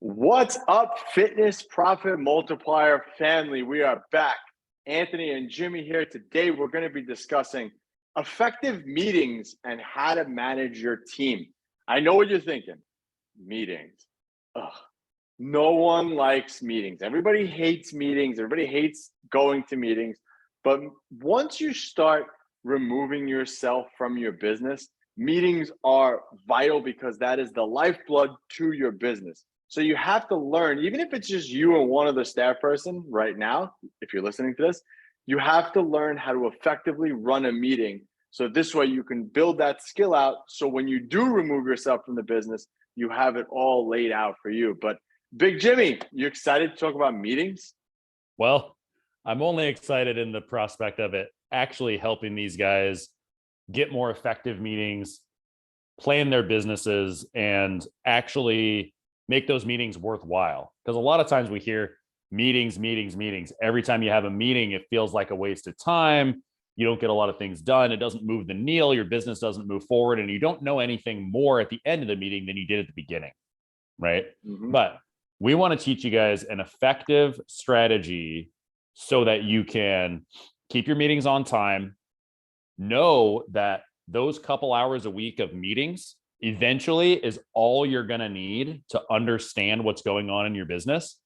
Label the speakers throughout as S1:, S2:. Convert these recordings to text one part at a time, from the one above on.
S1: What's up, fitness profit multiplier family? We are back. Anthony and Jimmy here. Today, we're going to be discussing effective meetings and how to manage your team. I know what you're thinking. Meetings. Ugh. No one likes meetings. Everybody hates meetings. Everybody hates going to meetings. But once you start removing yourself from your business, meetings are vital because that is the lifeblood to your business. So you have to learn, even if it's just you and one other staff person right now, if you're listening to this, you have to learn how to effectively run a meeting. So this way you can build that skill out. So when you do remove yourself from the business, you have it all laid out for you. But Big Jimmy, you excited to talk about meetings?
S2: Well, I'm only excited in the prospect of it actually helping these guys get more effective meetings, plan their businesses, and actually make those meetings worthwhile. Because a lot of times we hear meetings. Every time you have a meeting, it feels like a waste of time. You don't get a lot of things done. It doesn't move the needle. Your business doesn't move forward, and you don't know anything more at the end of the meeting than you did at the beginning, right?
S1: Mm-hmm.
S2: But we want to teach you guys an effective strategy so that you can keep your meetings on time, know that those couple hours a week of meetings eventually is all you're going to need to understand what's going on in your business.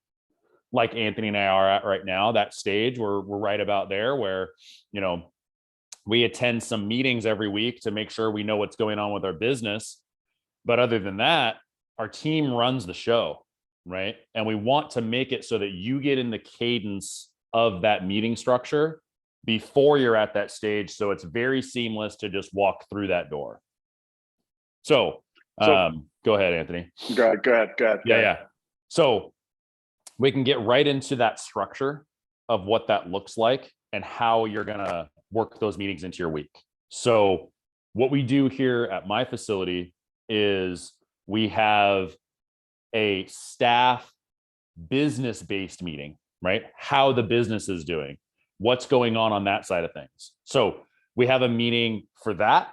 S2: Like Anthony and I are at right now, that stage where we're right about there where, we attend some meetings every week to make sure we know what's going on with our business. But other than that, our team runs the show, right? And we want to make it so that you get in the cadence of that meeting structure before you're at that stage. So it's very seamless to just walk through that door. So go ahead, Anthony.
S1: Go ahead.
S2: Yeah. So we can get right into that structure of what that looks like and how you're going to work those meetings into your week. So what we do here at my facility is we have a staff business-based meeting, right? How the business is doing, what's going on that side of things. So we have a meeting for that.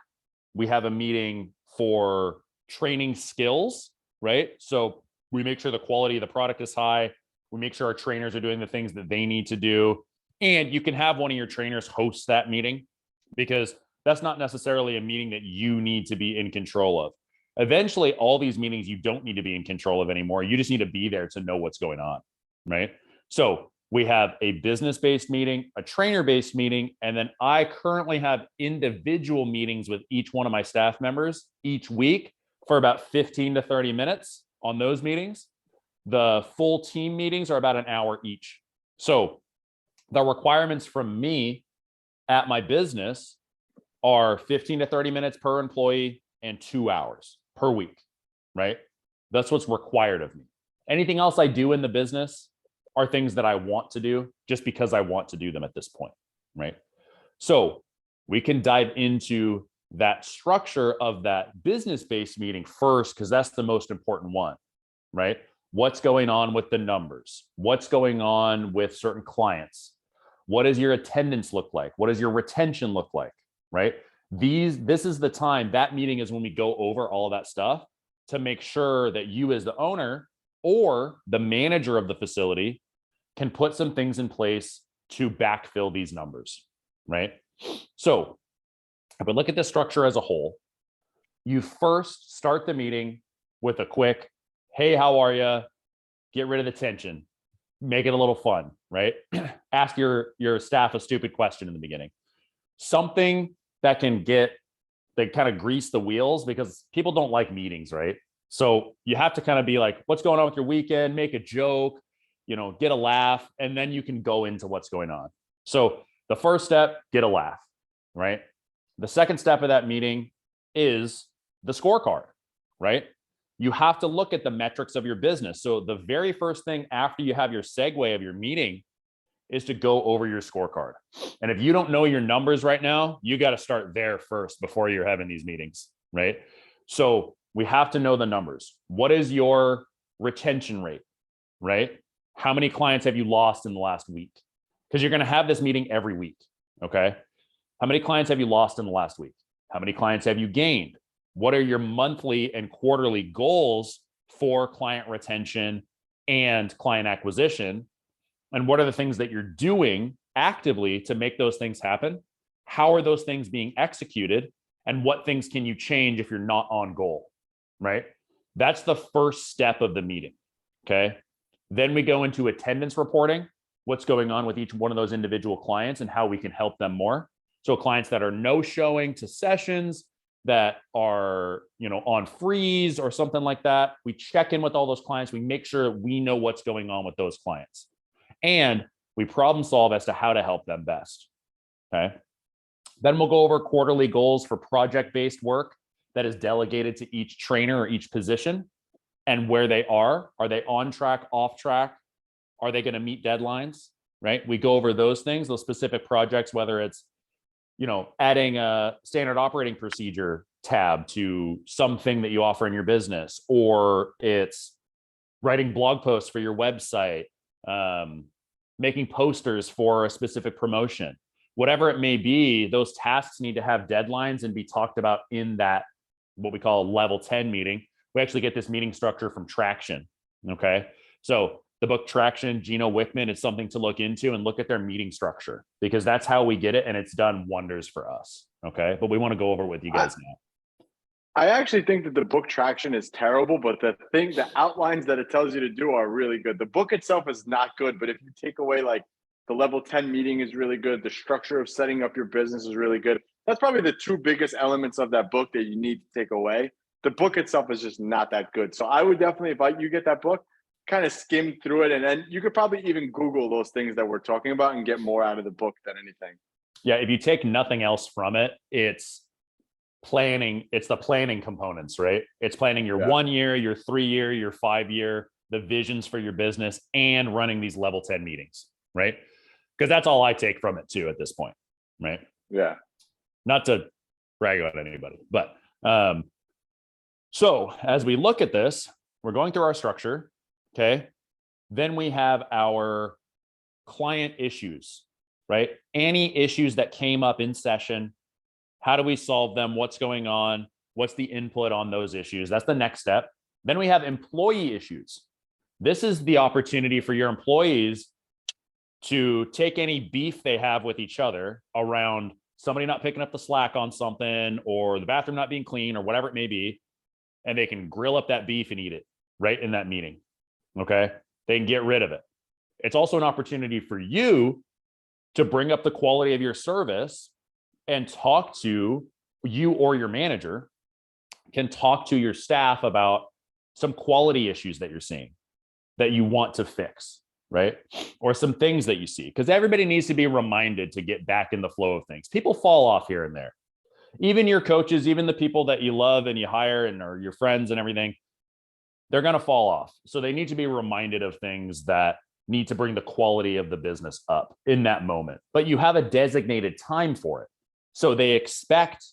S2: We have a meeting for training skills, right? So we make sure the quality of the product is high. We make sure our trainers are doing the things that they need to do. And you can have one of your trainers host that meeting because that's not necessarily a meeting that you need to be in control of. Eventually, all these meetings you don't need to be in control of anymore. You just need to be there to know what's going on, right? So we have a business-based meeting, a trainer-based meeting, and then I currently have individual meetings with each one of my staff members each week for about 15 to 30 minutes on those meetings. The full team meetings are about an hour each. So the requirements from me at my business are 15 to 30 minutes per employee and 2 hours per week, right? That's what's required of me. Anything else I do in the business are things that I want to do just because I want to do them at this point, right? So we can dive into that structure of that business-based meeting first, because that's the most important one, right? What's going on with the numbers? What's going on with certain clients? What does your attendance look like? What does your retention look like, right? This is the time, that meeting is when we go over all of that stuff to make sure that you as the owner or the manager of the facility can put some things in place to backfill these numbers, right? So if we look at the structure as a whole, you first start the meeting with a quick, hey, how are you? Get rid of the tension. Make it a little fun, right? Ask your staff a stupid question in the beginning. Something that can kind of grease the wheels, because people don't like meetings, right? So you have to kind of be like, what's going on with your weekend? Make a joke, get a laugh, and then you can go into what's going on. So the first step, get a laugh, right? The second step of that meeting is the scorecard, right? You have to look at the metrics of your business. So the very first thing after you have your segue of your meeting is to go over your scorecard. And if you don't know your numbers right now, you got to start there first before you're having these meetings, right? So we have to know the numbers. What is your retention rate, right? How many clients have you lost in the last week? Because you're going to have this meeting every week, okay? How many clients have you lost in the last week? How many clients have you gained? What are your monthly and quarterly goals for client retention and client acquisition? And what are the things that you're doing actively to make those things happen? How are those things being executed? And what things can you change if you're not on goal, right? That's the first step of the meeting, okay? Then we go into attendance reporting, what's going on with each one of those individual clients and how we can help them more. So clients that are no showing to sessions, that are, on freeze or something like that, we check in with all those clients. We make sure we know what's going on with those clients. And we problem solve as to how to help them best, okay? Then we'll go over quarterly goals for project-based work that is delegated to each trainer or each position and where they are. Are they on track, off track? Are they going to meet deadlines, right? We go over those things, those specific projects, whether it's, adding a standard operating procedure tab to something that you offer in your business, or it's writing blog posts for your website, making posters for a specific promotion, whatever it may be. Those tasks need to have deadlines and be talked about in that, what we call a level 10 meeting. We actually get this meeting structure from Traction. Okay. So the book Traction, Gino Wickman, is something to look into and look at their meeting structure, because that's how we get it. And it's done wonders for us. Okay. But we want to go over it with you guys now.
S1: I actually think that the book Traction is terrible, but the outlines that it tells you to do are really good. The book itself is not good, but if you take away like the level 10 meeting is really good, the structure of setting up your business is really good. That's probably the two biggest elements of that book that you need to take away. The book itself is just not that good. So I would definitely, if you get that book, kind of skim through it. And then you could probably even Google those things that we're talking about and get more out of the book than anything.
S2: Yeah. If you take nothing else from it, it's planning. It's the planning components, right? It's planning your 1 year, your 3 year, your 5 year, the visions for your business, and running these level 10 meetings, right? Because that's all I take from it too at this point, right?
S1: Yeah.
S2: Not to brag on anybody, but so as we look at this, we're going through our structure, okay? Then we have our client issues, right? Any issues that came up in session, how do we solve them? What's going on? What's the input on those issues? That's the next step. Then we have employee issues. This is the opportunity for your employees to take any beef they have with each other around somebody not picking up the slack on something, or the bathroom not being clean, or whatever it may be, and they can grill up that beef and eat it right in that meeting, okay? They can get rid of it. It's also an opportunity for you to bring up the quality of your service and talk to you, or your manager can talk to your staff about some quality issues that you're seeing that you want to fix, right? Or some things that you see, because everybody needs to be reminded to get back in the flow of things. People fall off here and there. Even your coaches, even the people that you love and you hire and are your friends and everything, they're going to fall off. So they need to be reminded of things that need to bring the quality of the business up in that moment. But you have a designated time for it. So they expect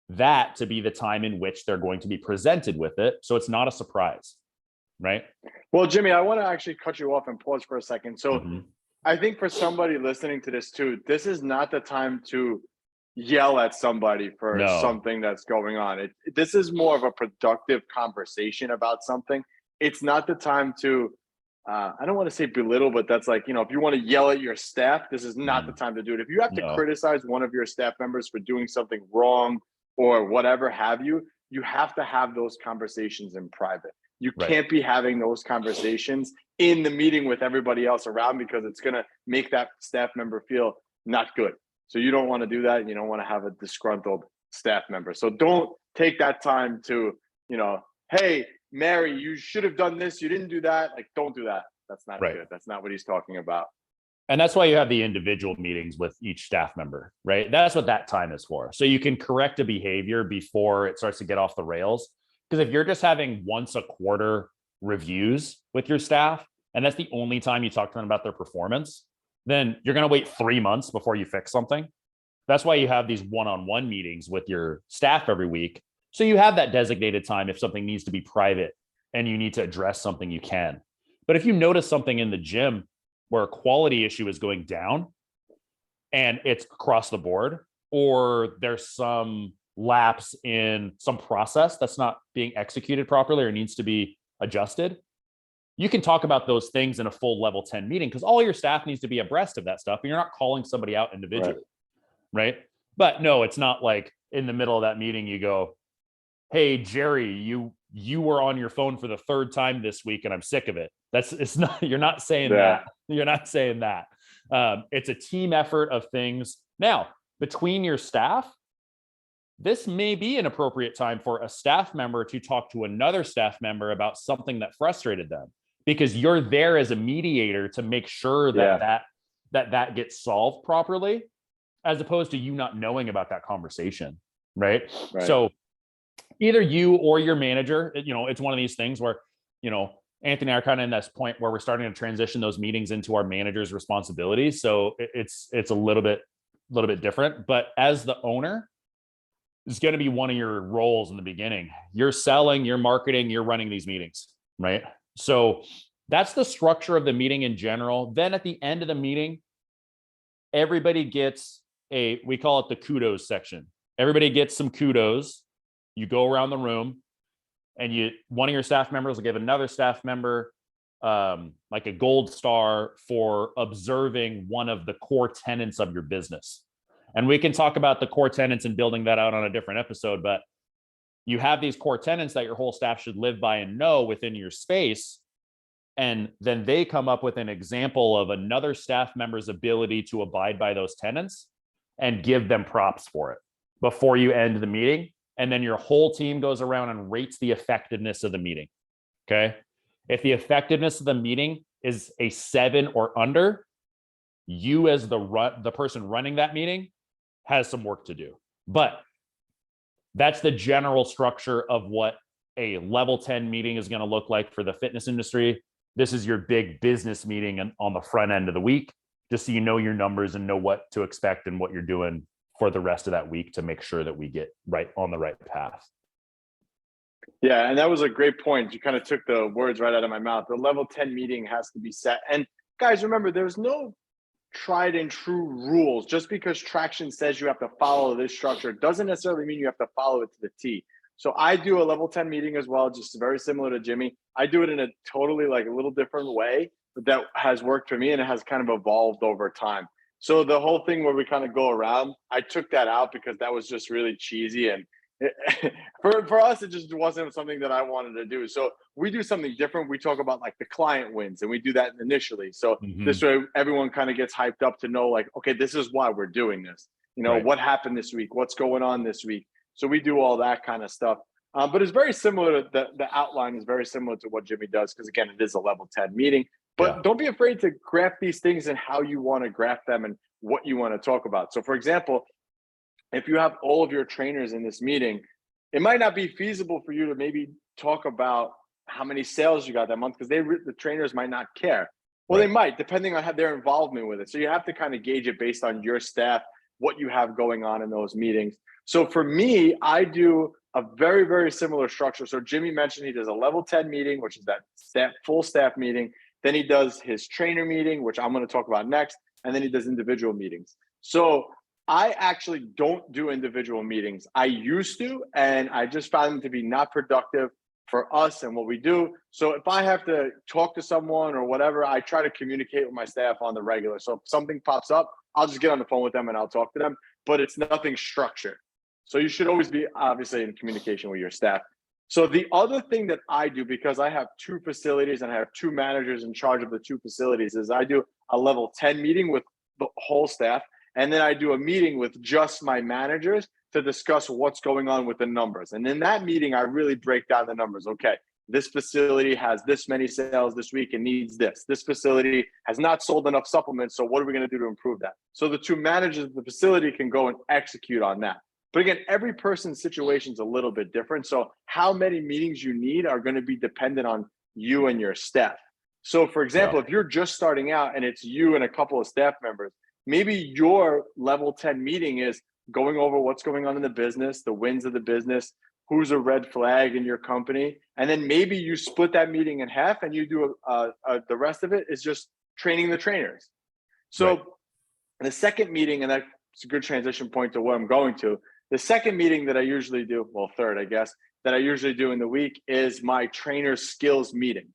S2: that to be the time in which they're going to be presented with it. So it's not a surprise, right?
S1: Well, Jimmy, I want to actually cut you off and pause for a second. So I think for somebody listening to this too, this is not the time to yell at somebody for something that's going on. This is more of a productive conversation about something. It's not the time to, I don't want to say belittle, but that's like, if you want to yell at your staff, this is not the time to do it. If you have to criticize one of your staff members for doing something wrong or whatever have you, you have to have those conversations in private. You can't be having those conversations in the meeting with everybody else around, because it's going to make that staff member feel not good. So you don't want to do that. You don't want to have a disgruntled staff member. So don't take that time to, hey, Mary, you should have done this. You didn't do that. Like, don't do that. That's not good. That's not what he's talking about.
S2: And that's why you have the individual meetings with each staff member, right? That's what that time is for. So you can correct a behavior before it starts to get off the rails. Because if you're just having once a quarter reviews with your staff, and that's the only time you talk to them about their performance, then you're going to wait 3 months before you fix something. That's why you have these one-on-one meetings with your staff every week. So you have that designated time. If something needs to be private and you need to address something, you can. But if you notice something in the gym where a quality issue is going down and it's across the board, or there's some lapse in some process that's not being executed properly or needs to be adjusted, you can talk about those things in a full level 10 meeting because all your staff needs to be abreast of that stuff and you're not calling somebody out individually. Right. But no, it's not like in the middle of that meeting, you go, hey, Jerry, you were on your phone for the third time this week and I'm sick of it. It's not, you're not saying that. You're not saying that. It's a team effort of things. Now, between your staff, this may be an appropriate time for a staff member to talk to another staff member about something that frustrated them, because you're there as a mediator to make sure that that gets solved properly, as opposed to you not knowing about that conversation, right? So either you or your manager, it's one of these things where, Anthony and I are kind of in this point where we're starting to transition those meetings into our manager's responsibilities. So it's a little bit different, but as the owner, it's going to be one of your roles in the beginning. You're selling, you're marketing, you're running these meetings, right? So that's the structure of the meeting in general. Then at the end of the meeting, everybody gets we call it the kudos section. Everybody gets some kudos. You go around the room and one of your staff members will give another staff member like a gold star for observing one of the core tenets of your business. And we can talk about the core tenets and building that out on a different episode, but you have these core tenets that your whole staff should live by and know within your space. And then they come up with an example of another staff member's ability to abide by those tenets and give them props for it before you end the meeting. And then your whole team goes around and rates the effectiveness of the meeting. Okay. If the effectiveness of the meeting is a 7 or under, you as the person running that meeting has some work to do. But that's the general structure of what a level 10 meeting is going to look like for the fitness industry. This is your big business meeting on the front end of the week, just so you know your numbers and know what to expect and what you're doing for the rest of that week to make sure that we get right on the right path.
S1: Yeah, and that was a great point. You kind of took the words right out of my mouth. The level 10 meeting has to be set. And guys, remember, there's no tried and true rules. Just because Traction says you have to follow this structure doesn't necessarily mean you have to follow it to the T. So I do a level 10 meeting as well, just very similar to Jimmy. I do it in a totally a little different way, but that has worked for me and it has kind of evolved over time. So the whole thing where we kind of go around, I took that out because that was just really cheesy. And for us, it just wasn't something that I wanted to do. So we do something different. We talk about the client wins, and we do that initially. So this way everyone kind of gets hyped up to know okay, this is why we're doing this. What happened this week? What's going on this week? So we do all that kind of stuff. But it's very similar to the outline is very similar to what Jimmy does, because again, it is a level 10 meeting. But don't be afraid to graph these things and how you want to graph them and what you want to talk about. So for example, if you have all of your trainers in this meeting, it might not be feasible for you to maybe talk about how many sales you got that month, because the trainers might not care. Well, they might, depending on their involvement with it. So you have to kind of gauge it based on your staff, what you have going on in those meetings. So for me, I do a very, very similar structure. So Jimmy mentioned he does a level 10 meeting, which is that full staff meeting. Then he does his trainer meeting, which I'm going to talk about next. And then he does individual meetings. So I actually don't do individual meetings. I used to, and I just found them to be not productive for us and what we do. So if I have to talk to someone or whatever, I try to communicate with my staff on the regular. So if something pops up, I'll just get on the phone with them and I'll talk to them, but it's nothing structured. So you should always be obviously in communication with your staff. So the other thing that I do, because I have 2 facilities and I have 2 managers in charge of the 2 facilities, is I do a level 10 meeting with the whole staff. And then I do a meeting with just my managers to discuss what's going on with the numbers. And in that meeting, I really break down the numbers. Okay, this facility has this many sales this week and needs this. This facility has not sold enough supplements. So what are we going to do to improve that? So the 2 managers of the facility can go and execute on that. But again, every person's situation is a little bit different. So how many meetings you need are going to be dependent on you and your staff. So for example, if you're just starting out and it's you and a couple of staff members, maybe your level 10 meeting is going over what's going on in the business, the wins of the business, who's a red flag in your company. And then maybe you split that meeting in half and you do the rest of it is just training the trainers. So the second meeting, and that's a good transition point to what I'm going to, the second meeting that I usually do, well, third, I guess, that I usually do in the week is my trainer skills meeting.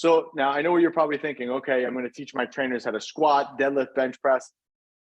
S1: So now I know what you're probably thinking. Okay, I'm going to teach my trainers how to squat, deadlift, bench press.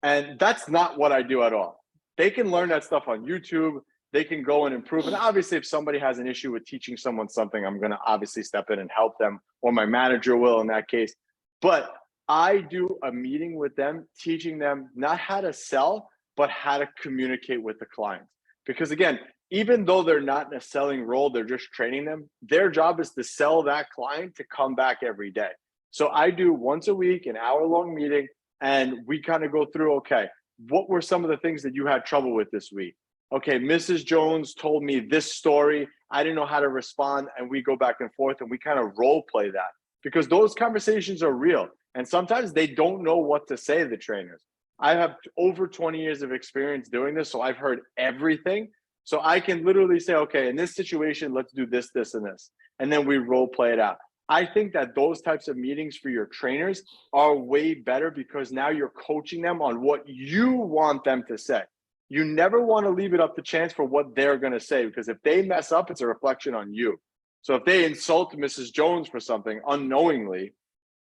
S1: And that's not what I do at all. They can learn that stuff on YouTube. They can go and improve. And obviously, if somebody has an issue with teaching someone something, I'm going to obviously step in and help them, or my manager will in that case. But I do a meeting with them, teaching them not how to sell, but how to communicate with the clients. Because again, even though they're not in a selling role, they're just training them. Their job is to sell that client to come back every day. So I do once a week, an hour-long meeting, and we kind of go through, okay, what were some of the things that you had trouble with this week? Okay, Mrs. Jones told me this story. I didn't know how to respond. And we go back and forth and we kind of role play that, because those conversations are real. And sometimes they don't know what to say, the trainers. I have over 20 years of experience doing this, so I've heard everything. So I can literally say, okay, in this situation, let's do this, this, and this. And then we role play it out. I think that those types of meetings for your trainers are way better, because now you're coaching them on what you want them to say. You never want to leave it up to chance for what they're going to say, because if they mess up, it's a reflection on you. So if they insult Mrs. Jones for something unknowingly,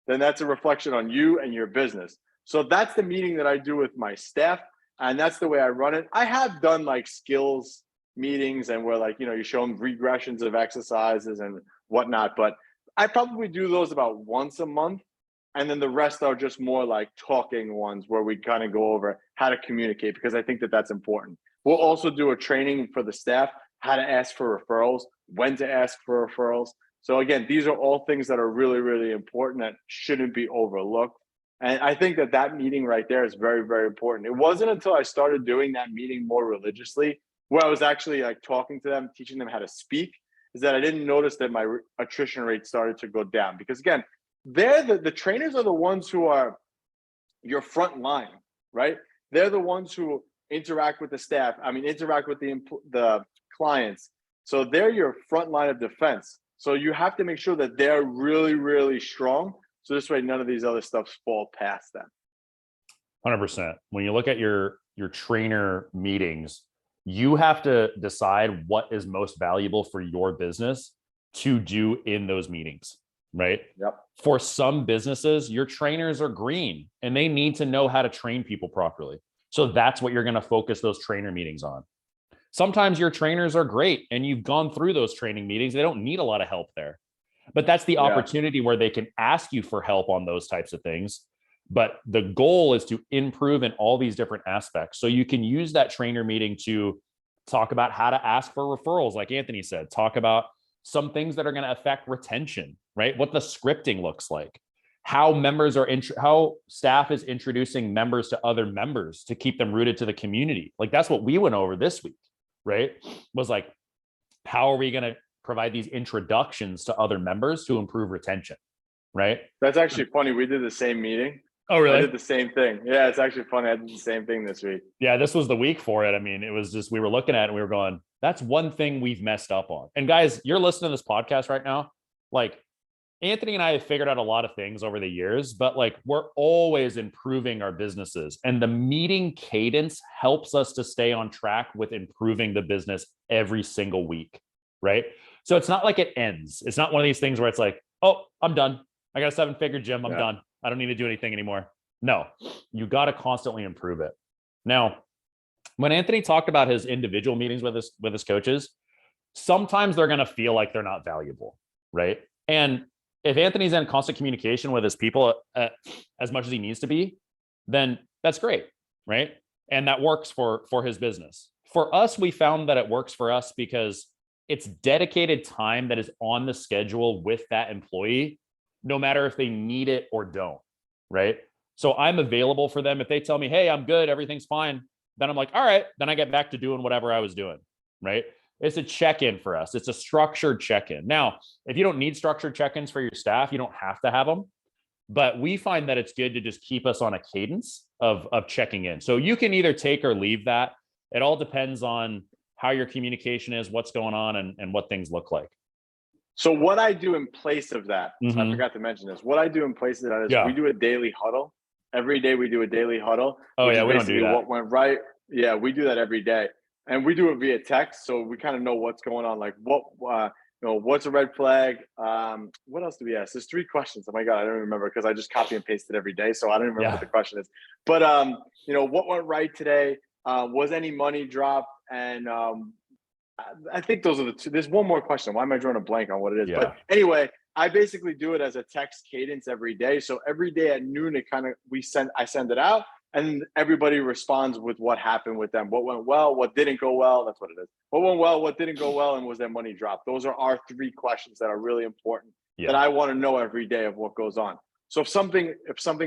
S1: then that's a reflection on you and your business. So that's the meeting that I do with my staff, and that's the way I run it. I have done like skills meetings, and where, like, you show them regressions of exercises and whatnot, but I probably do those about once a month. And then the rest are just more like talking ones where we kind of go over how to communicate, because I think that that's important. We'll also do a training for the staff, how to ask for referrals, when to ask for referrals. So again, these are all things that are really, really important that shouldn't be overlooked. And I think that that meeting right there is very, very important. It wasn't until I started doing that meeting more religiously, where I was actually like talking to them, teaching them how to speak, is that I didn't notice that my attrition rate started to go down. Because again, the trainers are the ones who are your front line, right? They're the ones who interact with the staff. I mean, interact with the clients. So they're your front line of defense. So you have to make sure that they're really, really strong. So this way, none of these other stuffs fall past them.
S2: 100%. When you look at your trainer meetings, you have to decide what is most valuable for your business to do in those meetings, right?
S1: Yep.
S2: For some businesses, your trainers are green and they need to know how to train people properly. So that's what you're going to focus those trainer meetings on. Sometimes your trainers are great and you've gone through those training meetings. They don't need a lot of help there. But that's the opportunity where they can ask you for help on those types of things. But the goal is to improve in all these different aspects. So you can use that trainer meeting to talk about how to ask for referrals, like Anthony said, talk about some things that are going to affect retention, right? What the scripting looks like, how members are, how staff is introducing members to other members to keep them rooted to the community. Like that's what we went over this week, right? Was like, how are we going to provide these introductions to other members to improve retention, right?
S1: That's actually funny. We did the same meeting.
S2: Oh, really?
S1: I did the same thing. Yeah, it's actually funny. I did the same thing this week.
S2: Yeah, this was the week for it. I mean, it was just, we were looking at it and we were going, that's one thing we've messed up on. And guys, you're listening to this podcast right now. Like Anthony and I have figured out a lot of things over the years, but like we're always improving our businesses. And the meeting cadence helps us to stay on track with improving the business every single week, right? So it's not like it ends. It's not one of these things where it's like, oh, I'm done. I got a 7-figure gym. I'm done. I don't need to do anything anymore. No, you got to constantly improve it. Now, when Anthony talked about his individual meetings with his coaches, sometimes they're going to feel like they're not valuable, right? And if Anthony's in constant communication with his people as much as he needs to be, then that's great, right? And that works for his business. For us, we found that it works for us because it's dedicated time that is on the schedule with that employee, no matter if they need it or don't, right? So I'm available for them. If they tell me, hey, I'm good, everything's fine, then I'm like, all right, then I get back to doing whatever I was doing, right? It's a check-in for us. It's a structured check-in. Now, if you don't need structured check-ins for your staff, you don't have to have them. But we find that it's good to just keep us on a cadence of checking in. So you can either take or leave that. It all depends on how your communication is, what's going on, and what things look like.
S1: So what I do in place of that, I forgot to mention this. What I do in place of that is we do a daily huddle. Every day we do a daily huddle.
S2: Oh yeah, we don't do that.
S1: What went right? Yeah, we do that every day, and we do it via text, so we kind of know what's going on. Like what what's a red flag? What else do we ask? There's 3 questions. Oh my God, I don't remember because I just copy and paste it every day. So I don't remember what the question is. But, what went right today? Was any money dropped? And I think those are the 2. There's one more question. Why am I drawing a blank on what it is?
S2: Yeah.
S1: But anyway, I basically do it as a text cadence every day. So every day at noon, I send it out, and everybody responds with what happened with them, what went well, what didn't go well. That's what it is. What went well, what didn't go well, and was their money dropped? Those are our 3 questions that are really important that I want to know every day of what goes on. So if something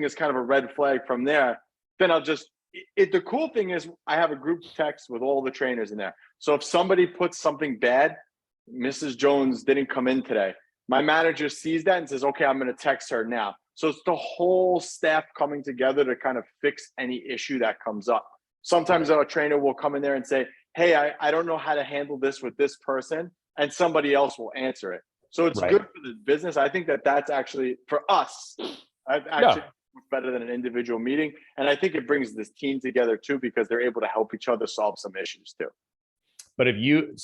S1: is kind of a red flag from there, then I'll just the cool thing is I have a group text with all the trainers in there. So if somebody puts something bad, Mrs. Jones didn't come in today, my manager sees that and says, okay, I'm going to text her now. So it's the whole staff coming together to kind of fix any issue that comes up. Sometimes a trainer will come in there and say, hey, I don't know how to handle this with this person, and somebody else will answer it. So it's good for the business. I think that's actually, for us, actually better than an individual meeting. And I think it brings this team together too, because they're able to help each other solve some issues too.
S2: But if you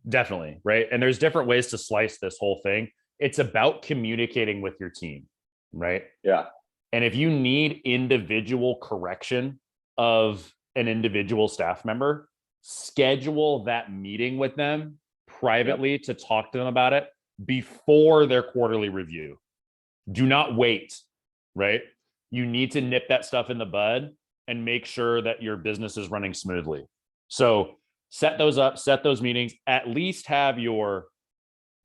S2: definitely, right? And there's different ways to slice this whole thing. It's about communicating with your team, right?
S1: Yeah.
S2: And if you need individual correction of an individual staff member, schedule that meeting with them privately to talk to them about it before their quarterly review. Do not wait, right? You need to nip that stuff in the bud and make sure that your business is running smoothly. So set those up, set those meetings, at least have your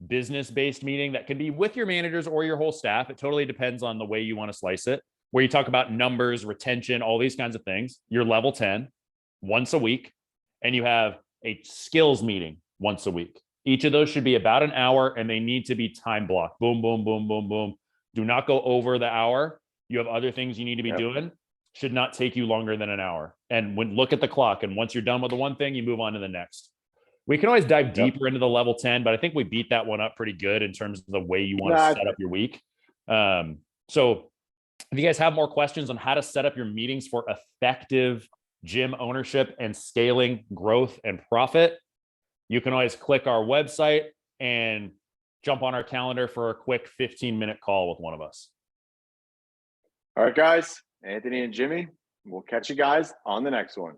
S2: business-based meeting that can be with your managers or your whole staff. It totally depends on the way you want to slice it, where you talk about numbers, retention, all these kinds of things. You're level 10 once a week, and you have a skills meeting once a week. Each of those should be about an hour, and they need to be time blocked. Boom, boom, boom, boom, boom. Do not go over the hour. You have other things you need to be doing. Should not take you longer than an hour. And look at the clock. And once you're done with the one thing, you move on to the next. We can always dive deeper into the level 10, but I think we beat that one up pretty good in terms of the way you want to set up your week. So if you guys have more questions on how to set up your meetings for effective gym ownership and scaling growth and profit, you can always click our website and jump on our calendar for a quick 15-minute call with one of us.
S1: All right, guys, Anthony and Jimmy, we'll catch you guys on the next one.